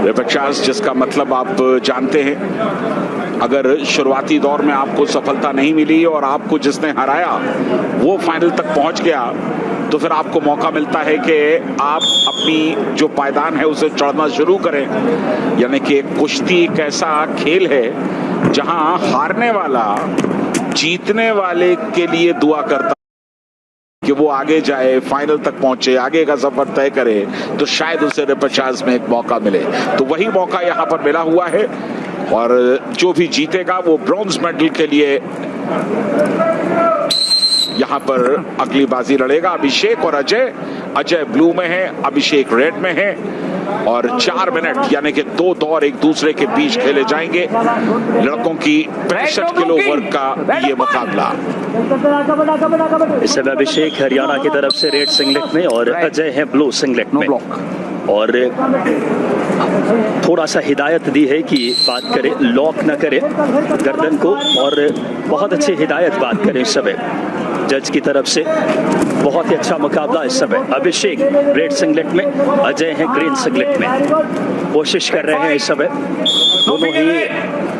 रिपचार्ज, जिसका मतलब आप जानते हैं। अगर शुरुआती दौर में आपको सफलता नहीं मिली और आपको जिसने हराया वो फाइनल तक पहुंच गया, तो फिर आपको मौका मिलता है कि आप अपनी जो पायदान है उसे चढ़ना शुरू करें। यानी कि कुश्ती एक ऐसा खेल है जहां हारने वाला जीतने वाले के लिए दुआ करता कि वो आगे जाए, फाइनल तक पहुंचे, आगे का सफर तय करे, तो शायद उसे रिपचार्ज में एक मौका मिले। तो वही मौका यहां पर मिला हुआ है और जो भी जीतेगा वो ब्रॉन्ज मेडल के लिए यहां पर अगली बाजी लड़ेगा। अभिषेक और अजय, अजय ब्लू में है, अभिषेक रेड में है और 4 मिनट यानी कि 2 दौर एक दूसरे के बीच खेले जाएंगे। लड़कों की 65 किलो वर्ग का ये मुकाबला। इस समय अभिषेक हरियाणा की तरफ से रेड सिंगलेट में और अजय है ब्लू सिंगलेट में। और थोड़ा सा हिदायत दी है कि बात करें, लॉक न करें गर्दन को, और बहुत अच्छी हिदायत बात करें इस समय जज की तरफ से। बहुत ही अच्छा मुकाबला इस समय। अभिषेक रेड सिंगलेट में, अजय है ग्रीन सिंगलेट में। कोशिश कर रहे हैं इस समय दोनों ही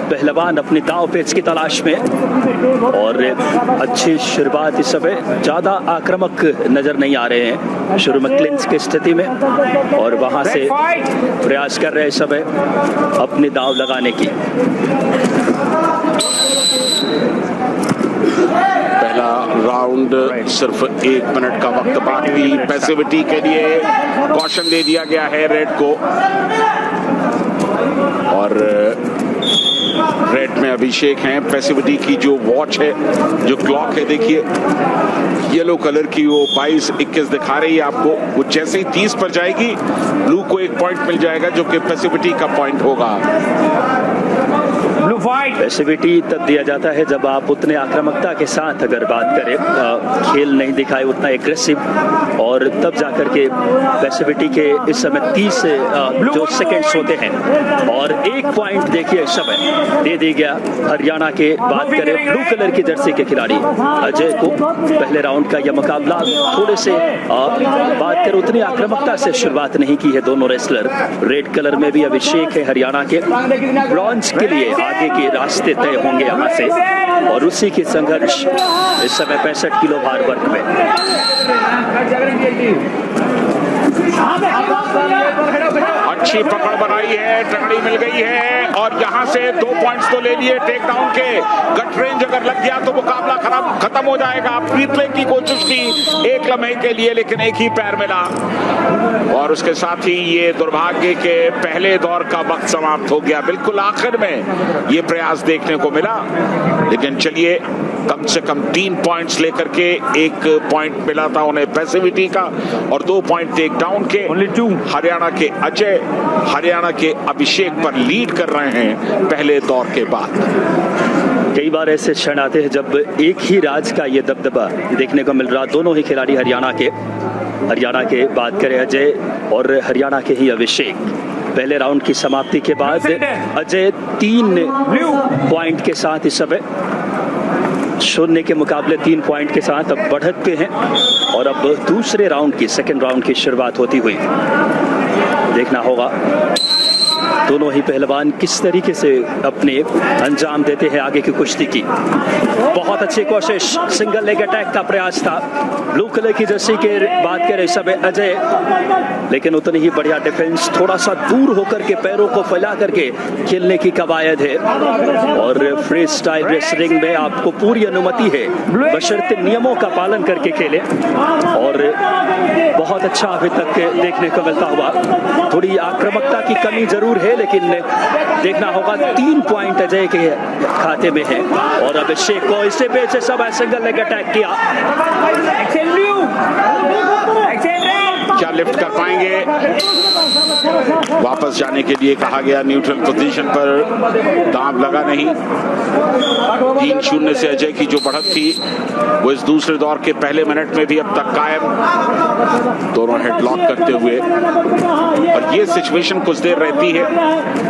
पहलवान अपनी दांव पेच की तलाश में, और अच्छी शुरुआत इस समय। ज्यादा आक्रामक नजर नहीं आ रहे हैं शुरू में क्लिंच की स्थिति में, और वहां से प्रयास कर रहे हैं इस समय अपनी दांव लगाने की। पहला राउंड सिर्फ 1 मिनट का वक्त बाकी। पैसिविटी के लिए कॉशन दे दिया गया है रेड को, और रेड में अभिषेक हैं। पैसिविटी की जो वॉच है, जो क्लॉक है, देखिए येलो कलर की, वो 22-21 दिखा रही है आपको। वो जैसे ही 30 पर जाएगी ब्लू को 1 पॉइंट मिल जाएगा जो कि पैसिविटी का पॉइंट होगा। पैसिविटी तब दिया जाता है जब आप उतने आक्रामकता के साथ अगर बात करें, खेल नहीं दिखाए उतना एग्रेसिव, और तब जाकर के पैसिविटी के इस समय 30 जो सेकंड्स होते हैं। और 1 पॉइंट देखिए इस समय दे दी गया हरियाणा के, बात करें ब्लू कलर की जर्सी के खिलाड़ी अजय को। पहले राउंड का यह मुकाबला थोड़े से बात करें उतनी आक्रामकता से शुरुआत नहीं की है दोनों रेसलर। रेड कलर में भी अभिषेक है हरियाणा के। ब्रॉन्ज के लिए आगे के रास्ते तय होंगे यहाँ से, और उसी की संघर्ष इस समय 65 किलो भार वर्ग में। अच्छी पकड़ बनाई है, टकड़ी मिल गई है, और यहां से 2 पॉइंट्स तो ले लिए टेक डाउन के। गट रेंज अगर लग गया तो मुकाबला खत्म हो जाएगा। प्रीप्ले की कोशिश की 1 लम्हे के लिए, लेकिन एक ही पैर मिला, और उसके साथ ही ये दुर्भाग्य के पहले दौर का वक्त समाप्त हो गया। बिल्कुल आखिर में ये प्रयास देखने को मिला, लेकिन चलिए कम से कम 3 पॉइंट्स लेकर के 1 पॉइंट मिला था उन्हें पैसिविटी का, और 2 पॉइंट टेक डाउन के। हरियाणा के अजय हरियाणा के अभिषेक पर लीड कर रहे हैं पहले दौर के बाद। कई बार ऐसे क्षण आते हैं जब एक ही राज का ये दबदबा देखने को मिल रहा। दोनों ही खिलाड़ी हरियाणा के बात करें अजय, और हरियाणा के ही अभिषेक। पहले राउंड की समाप्ति के बाद अजय 3 पॉइंट के साथ इस समय, शून्य के मुकाबले 3 पॉइंट के साथ अब बढ़त पे हैं, और अब दूसरे राउंड की, सेकंड राउंड की शुरुआत होती हुई देखना होगा दोनों ही पहलवान किस तरीके से अपने अंजाम देते हैं आगे की कुश्ती की। बहुत अच्छी कोशिश, सिंगल लेग अटैक का प्रयास था ब्लू कलर की जर्सी के, बात करें इस समय अजय, लेकिन उतनी ही बढ़िया डिफेंस। थोड़ा सा दूर होकर के पैरों को फैला करके खेलने की कवायद है, और फ्री स्टाइल रेसलिंग में आपको पूरी अनुमति है बशर्ते नियमों का पालन करके खेले, और बहुत अच्छा अभी तक देखने को मिलता हुआ। थोड़ी आक्रामकता की कमी जरूर है, लेकिन देखना होगा 3 पॉइंट अजय के खाते में है, और अभिषेक को इससे पीछे सब सिंगल लेग अटैक किया। क्या लिफ्ट कर पाएंगे? वापस जाने के लिए कहा गया, न्यूट्रल पोजीशन पर दांव लगा नहीं। 3-0 से अजय की जो बढ़त थी वो इस दूसरे दौर के पहले मिनट में भी अब तक कायम, दोनों हेडलॉक करते हुए। और ये सिचुएशन कुछ देर रहती है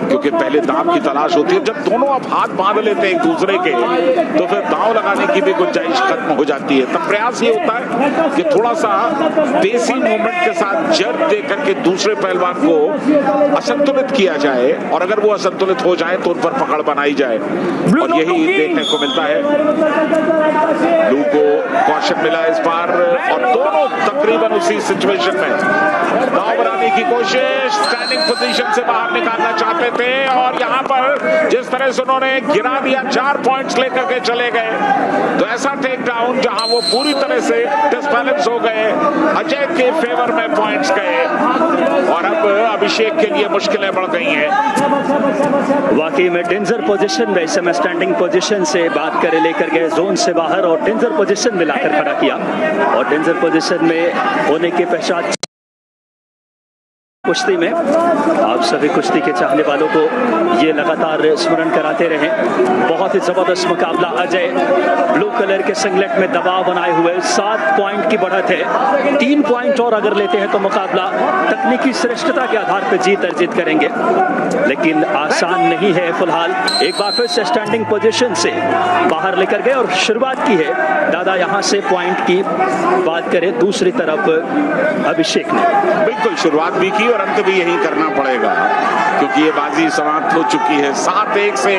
क्योंकि पहले दांव की तलाश होती है। जब दोनों अब हाथ बांध लेते हैं एक दूसरे के, तो फिर दांव लगाने की भी गुंजाइश खत्म हो जाती है। तब प्रयास ये होता है कि थोड़ा सा देसी मूवमेंट के साथ जर्क दे करके दूसरे पहलवान को असंतुलित किया जाए, और अगर वो असंतुलित हो जाए तो उन पर पकड़ बनाई जाए, और यही देखने को मिलता है। ब्लू को कॉशन मिला इस बार, और दोनों तकरीबन उसी सिचुएशन में दाव बनाने की कोशिश, स्टैंडिंग पोजीशन से बाहर निकालना चाहते थे, और यहां पर जिस तरह से उन्होंने गिरा दिया, 4 पॉइंट्स लेकर के चले गए, तो ऐसा टेक डाउन जहां वो पूरी तरह से डिसबैलेंस हो गए, अजय के फेवर में पॉइंट्स गए, और अब अभिषेक के लिए मुश्किलें बढ़ गई हैं। वाकई में डेंजर पोजीशन में, इस समय स्टैंडिंग पोजीशन से बात करें लेकर गए जोन से बाहर और डेंजर पोजीशन में लाकर खड़ा किया, और डेंजर पोजीशन में होने के पश्चात कुश्ती में आप सभी कुश्ती के चाहने वालों को ये लगातार स्मरण कराते रहे, बहुत ही जबरदस्त मुकाबला। अजय ब्लू कलर के सिंगलेट में दबाव बनाए हुए 7 पॉइंट की बढ़त है, 3 पॉइंट और अगर लेते हैं तो मुकाबला तकनीकी श्रेष्ठता के आधार पर जीत अर्जित करेंगे, लेकिन आसान नहीं है। फिलहाल एक बार फिर से स्टैंडिंग पोजीशन से बाहर लेकर गए और शुरुआत की है दादा यहां से पॉइंट की बात करें दूसरी तरफ अभिषेक ने बिल्कुल शुरुआत भी की और अंत भी यही करना पड़ेगा, क्योंकि ये बाजी समाप्त हो चुकी है 7-1 से।